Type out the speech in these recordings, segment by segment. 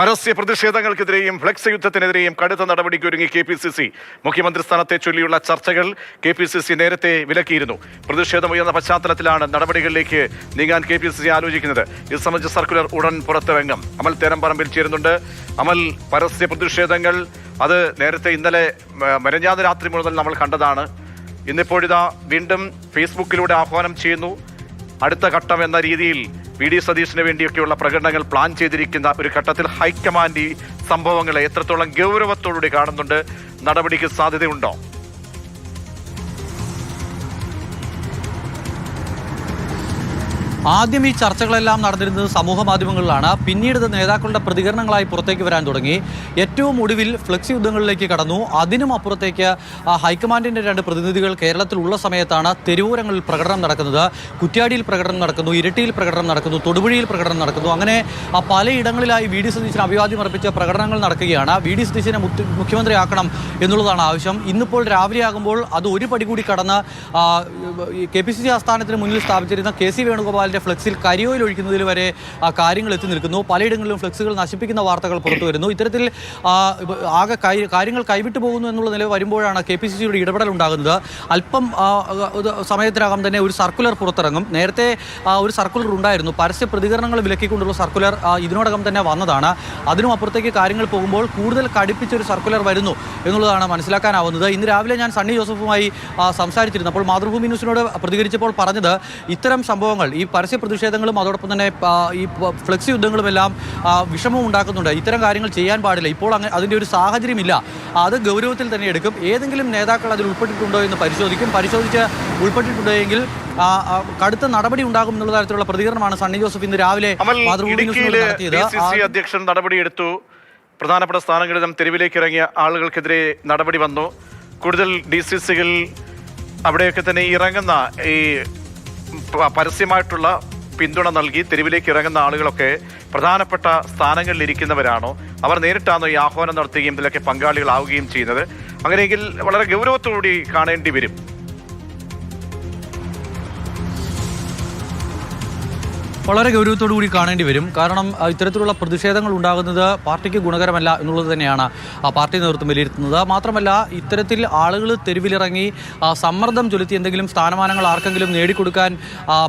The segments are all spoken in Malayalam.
പരസ്യ പ്രതിഷേധങ്ങൾക്കെതിരെയും ഫ്ലെക്സ് യുദ്ധത്തിനെതിരെയും കടുത്ത നടപടിക്ക് ഒരുങ്ങി KPCC. മുഖ്യമന്ത്രി സ്ഥാനത്തെ ചൊല്ലിയുള്ള ചർച്ചകൾ KPCC നേരത്തെ വിലക്കിയിരുന്നു. പ്രതിഷേധമുയർന്ന പശ്ചാത്തലത്തിലാണ് നടപടികളിലേക്ക് നീങ്ങാൻ KPCC ആലോചിക്കുന്നത്. ഇത് സംബന്ധിച്ച സർക്കുലർ ഉടൻ പുറത്തിറങ്ങും. അമൽ തേരംപറമ്പിൽ ചേരുന്നുണ്ട്. അമൽ, പരസ്യ പ്രതിഷേധങ്ങൾ അത് നേരത്തെ ഇന്നലെ മെനഞ്ഞാന്ന് രാത്രി മുതൽ നമ്മൾ കണ്ടതാണ്. ഇന്നിപ്പോഴിതാ വീണ്ടും ഫേസ്ബുക്കിലൂടെ ആഹ്വാനം ചെയ്യുന്നു. അടുത്ത ഘട്ടം എന്ന രീതിയിൽ VD സതീഷിന് വേണ്ടിയൊക്കെയുള്ള പ്രകടനങ്ങൾ പ്ലാൻ ചെയ്തിരിക്കുന്ന ഒരു ഘട്ടത്തിൽ ഹൈക്കമാൻഡ് ഈ സംഭവങ്ങളെ എത്രത്തോളം ഗൗരവത്തോടുകൂടി കാണുന്നുണ്ട്? നടപടിക്ക് സാധ്യതയുണ്ടോ? ആദ്യം ഈ ചർച്ചകളെല്ലാം നടന്നിരുന്നത് സമൂഹ മാധ്യമങ്ങളിലാണ്. പിന്നീട് ഇത് നേതാക്കളുടെ പ്രതികരണങ്ങളായി പുറത്തേക്ക് വരാൻ തുടങ്ങി. ഏറ്റവും ഒടുവിൽ ഫ്ലെക്സ് യുദ്ധങ്ങളിലേക്ക് കടന്നു. അതിനും അപ്പുറത്തേക്ക് ഹൈക്കമാൻഡിൻ്റെ 2 പ്രതിനിധികൾ കേരളത്തിലുള്ള സമയത്താണ് തെരുവോരങ്ങളിൽ പ്രകടനം നടക്കുന്നത്. കുറ്റ്യാടിയിൽ പ്രകടനം നടക്കുന്നു, ഇരിട്ടിയിൽ പ്രകടനം നടക്കുന്നു, തൊടുപുഴയിൽ പ്രകടനം നടക്കുന്നു. അങ്ങനെ പലയിടങ്ങളിലായി VD സതീശന് അഭിവാദ്യം അർപ്പിച്ച പ്രകടനങ്ങൾ നടക്കുകയാണ്. VD സതീശനെ മുഖ്യമന്ത്രിയാക്കണം എന്നുള്ളതാണ് ആവശ്യം. ഇന്നിപ്പോൾ രാവിലെയാകുമ്പോൾ അത് ഒരു പടി കൂടി കടന്ന് KPCC ആസ്ഥാനത്തിന് മുന്നിൽ സ്ഥാപിച്ചിരുന്ന KC വേണുഗോപാൽ ഫ്ലെക്സിൽ കരിയോയിൽ ഒഴിക്കുന്നതിൽ വരെ കാര്യങ്ങൾ എത്തി നിൽക്കുന്നു. പലയിടങ്ങളിലും ഫ്ലെക്സുകൾ നശിപ്പിക്കുന്ന വാർത്തകൾ പുറത്തു വരുന്നു. ഇത്തരത്തിൽ ആകെ കാര്യങ്ങൾ കൈവിട്ടു പോകുന്നു എന്നുള്ള നില വരുമ്പോഴാണ് KPCCയുടെ ഇടപെടൽ ഉണ്ടാകുന്നത്. അല്പം സമയത്തിനകം തന്നെ ഒരു സർക്കുലർ പുറത്തിറങ്ങും. നേരത്തെ ഒരു സർക്കുലർ ഉണ്ടായിരുന്നു. പരസ്യ പ്രതികരണങ്ങൾ വിലക്കിക്കൊണ്ടുള്ള സർക്കുലർ ഇതിനോടകം തന്നെ വന്നതാണ്. അതിനും അപ്പുറത്തേക്ക് കാര്യങ്ങൾ പോകുമ്പോൾ കൂടുതൽ കടുപ്പിച്ചൊരു സർക്കുലർ വരുന്നു എന്നുള്ളതാണ് മനസ്സിലാക്കാനാവുന്നത്. ഇന്ന് രാവിലെ ഞാൻ സണ്ണി ജോസഫുമായി സംസാരിച്ചിരുന്നു. അപ്പോൾ മാതൃഭൂമി ന്യൂസിനോട് പ്രതികരിച്ചപ്പോൾ പറഞ്ഞത് ഇത്തരം സംഭവങ്ങൾ, ഈ പരസ്യ പ്രതിഷേധങ്ങളും അതോടൊപ്പം തന്നെ ഈ ഫ്ലെക്സ് യുദ്ധങ്ങളുമെല്ലാം വിഷമം ഉണ്ടാക്കുന്നുണ്ട്. ഇത്തരം കാര്യങ്ങൾ ചെയ്യാൻ പാടില്ല. ഇപ്പോൾ അതിൻ്റെ ഒരു സാഹചര്യമില്ല. അത് ഗൗരവത്തിൽ തന്നെ എടുക്കും. ഏതെങ്കിലും നേതാക്കൾ അതിൽ ഉൾപ്പെട്ടിട്ടുണ്ടോ എന്ന് പരിശോധിക്കും. പരിശോധിച്ച് ഉൾപ്പെട്ടിട്ടുണ്ടെങ്കിൽ കടുത്ത നടപടി ഉണ്ടാകും എന്നുള്ള തരത്തിലുള്ള പ്രതികരണമാണ് സണ്ണി ജോസഫ് ഇന്ന് രാവിലെ മാതൃഭൂമി ന്യൂസിനോട് നടത്തിയത്. അധ്യക്ഷൻ നടപടിയെടുത്തു. പ്രധാനപ്പെട്ട സ്ഥാനങ്ങളിലും തെരുവിലേക്ക് ഇറങ്ങിയ ആളുകൾക്കെതിരെ നടപടി വന്നു. കൂടുതൽ DCCകൾ അവിടെയൊക്കെ തന്നെ ഇറങ്ങുന്ന ഈ പരസ്യമായിട്ടുള്ള പിന്തുണ നൽകി തെരുവിലേക്ക് ഇറങ്ങുന്ന ആളുകളൊക്കെ പ്രധാനപ്പെട്ട സ്ഥാനങ്ങളിൽ ഇരിക്കുന്നവരാണോ? അവർ നേരിട്ടാണോ ഈ ആഹ്വാനം നടത്തുകയും ഇതിലൊക്കെ പങ്കാളികളാവുകയും ചെയ്യുന്നത്? അങ്ങനെയെങ്കിൽ വളരെ ഗൗരവത്തോടുകൂടി കാണേണ്ടി വരും. വളരെ ഗൗരവത്തോടു കൂടി കാണേണ്ടി വരും. കാരണം ഇത്തരത്തിലുള്ള പ്രതിഷേധങ്ങൾ ഉണ്ടാകുന്നത് പാർട്ടിക്ക് ഗുണകരമല്ല എന്നുള്ളത് തന്നെയാണ് പാർട്ടി നേതൃത്വം വിലയിരുത്തുന്നത്. മാത്രമല്ല, ഇത്തരത്തിൽ ആളുകൾ തെരുവിലിറങ്ങി സമ്മർദ്ദം ചെലുത്തി എന്തെങ്കിലും സ്ഥാനമാനങ്ങൾ ആർക്കെങ്കിലും നേടിക്കൊടുക്കാൻ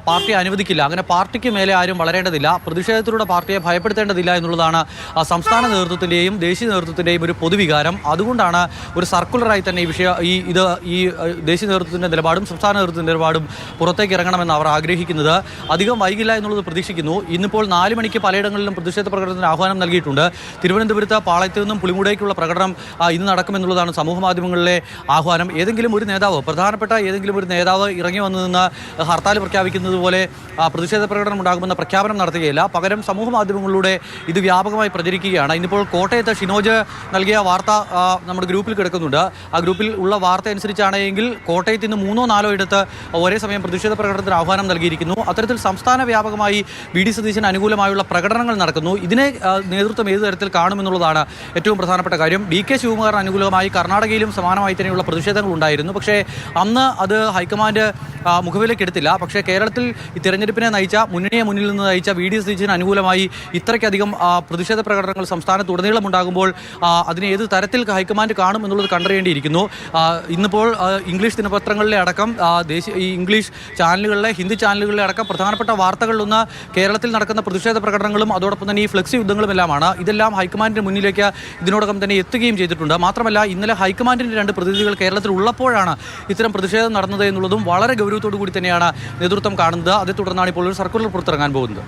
പാർട്ടി അനുവദിക്കില്ല. അങ്ങനെ പാർട്ടിക്ക് മേലെ ആരും വളരേണ്ടതില്ല. പ്രതിഷേധത്തിലൂടെ പാർട്ടിയെ ഭയപ്പെടുത്തേണ്ടതില്ല എന്നുള്ളതാണ് സംസ്ഥാന നേതൃത്വത്തിൻ്റെയും ദേശീയ നേതൃത്വത്തിൻ്റെയും ഒരു പൊതുവികാരം. അതുകൊണ്ടാണ് ഒരു സർക്കുലറായി തന്നെ ഈ ദേശീയ നേതൃത്വത്തിൻ്റെ നിലപാടും സംസ്ഥാന നേതൃത്വത്തിൻ്റെ നിലപാടും പുറത്തേക്ക് ഇറങ്ങണമെന്ന് അവർ ആഗ്രഹിക്കുന്നത്. അധികം വൈകില്ല എന്നുള്ളത് പ്രതീക്ഷിക്കുന്നു. ഇന്നിപ്പോൾ 4 മണിക്ക് പലയിടങ്ങളിലും പ്രതിഷേധ പ്രകടനത്തിന് ആഹ്വാനം നൽകിയിട്ടുണ്ട്. തിരുവനന്തപുരത്ത് പാളയത്ത് നിന്നും പുളിമുടേക്കുള്ള പ്രകടനം ഇന്ന് നടക്കുമെന്നുള്ളതാണ് സമൂഹ മാധ്യമങ്ങളിലെ ആഹ്വാനം. ഏതെങ്കിലും ഒരു നേതാവ്, പ്രധാനപ്പെട്ട ഏതെങ്കിലും ഒരു നേതാവ് ഇറങ്ങി വന്നു നിന്ന് ഹർത്താൽ പ്രഖ്യാപിക്കുന്നത് പോലെ പ്രതിഷേധ പ്രകടനം ഉണ്ടാകുമെന്ന പ്രഖ്യാപനം നടത്തുകയില്ല. പകരം സമൂഹ മാധ്യമങ്ങളിലൂടെ ഇത് വ്യാപകമായി പ്രചരിക്കുകയാണ്. ഇന്നിപ്പോൾ കോട്ടയത്ത് ഷിനോജ് നൽകിയ വാർത്ത നമ്മുടെ ഗ്രൂപ്പിൽ കിടക്കുന്നുണ്ട്. ആ ഗ്രൂപ്പിൽ ഉള്ള വാർത്ത അനുസരിച്ചാണെങ്കിൽ കോട്ടയത്ത് ഇന്ന് 3 or 4 ഇടത്ത് ഒരേ സമയം പ്രതിഷേധ പ്രകടനത്തിന് ആഹ്വാനം നൽകിയിരിക്കുന്നു. അത്തരത്തിൽ സംസ്ഥാന വ്യാപകമായി VD സതീശന് അനുകൂലമായുള്ള പ്രകടനങ്ങൾ നടക്കുന്നു. ഇതിനെ നേതൃത്വം ഏത് തരത്തിൽ കാണുമെന്നുള്ളതാണ് ഏറ്റവും പ്രധാനപ്പെട്ട കാര്യം. DK ശിവകുമാറിന് അനുകൂലമായി കർണാടകയിലും സമാനമായി തന്നെയുള്ള പ്രതിഷേധങ്ങൾ ഉണ്ടായിരുന്നു. പക്ഷേ അന്ന് അത് ഹൈക്കമാൻഡ് മുഖവിലേക്ക് എടുത്തില്ല. പക്ഷേ കേരളത്തിൽ ഈ തെരഞ്ഞെടുപ്പിനെ നയിച്ച, മുന്നണിയെ മുന്നിൽ നിന്ന് നയിച്ച VD സതീശന് അനുകൂലമായി ഇത്രയ്ക്കധികം പ്രതിഷേധ പ്രകടനങ്ങൾ സംസ്ഥാനത്ത് ഉടനീളം ഉണ്ടാകുമ്പോൾ അതിനെ ഏത് തരത്തിൽ ഹൈക്കമാൻഡ് കാണും എന്നുള്ളത് കണ്ടറിയേണ്ടിയിരിക്കുന്നു. ഇന്നിപ്പോൾ ഇംഗ്ലീഷ് ദിനപത്രങ്ങളിലെ അടക്കം ഈ ഇംഗ്ലീഷ് ചാനലുകളിലെ, ഹിന്ദി ചാനലുകളിലെ അടക്കം പ്രധാനപ്പെട്ട വാർത്തകളിലൊന്ന് കേരളത്തിൽ നടക്കുന്ന പ്രതിഷേധ പ്രകടനങ്ങളും അതോടൊപ്പം തന്നെ ഈ ഫ്ലെക്സ് യുദ്ധങ്ങളുമെല്ലാമാണ്. ഇതെല്ലാം ഹൈക്കമാൻഡിന് മുന്നിലേക്ക് ഇതിനോടകം തന്നെ എത്തുകയും ചെയ്തിട്ടുണ്ട്. മാത്രമല്ല, ഇന്നലെ ഹൈക്കമാൻഡിൻ്റെ 2 പ്രതിനിധികൾ കേരളത്തിൽ ഉള്ളപ്പോഴാണ് ഇത്തരം പ്രതിഷേധം നടന്നത് എന്നുള്ളതും വളരെ ഗൗരവത്തോടു കൂടി തന്നെയാണ് നേതൃത്വം കാണുന്നത്. അതേ തുടർന്നാണ് ഇപ്പോൾ ഒരു സർക്കുലർ പുറത്തിറങ്ങാൻ പോകുന്നത്.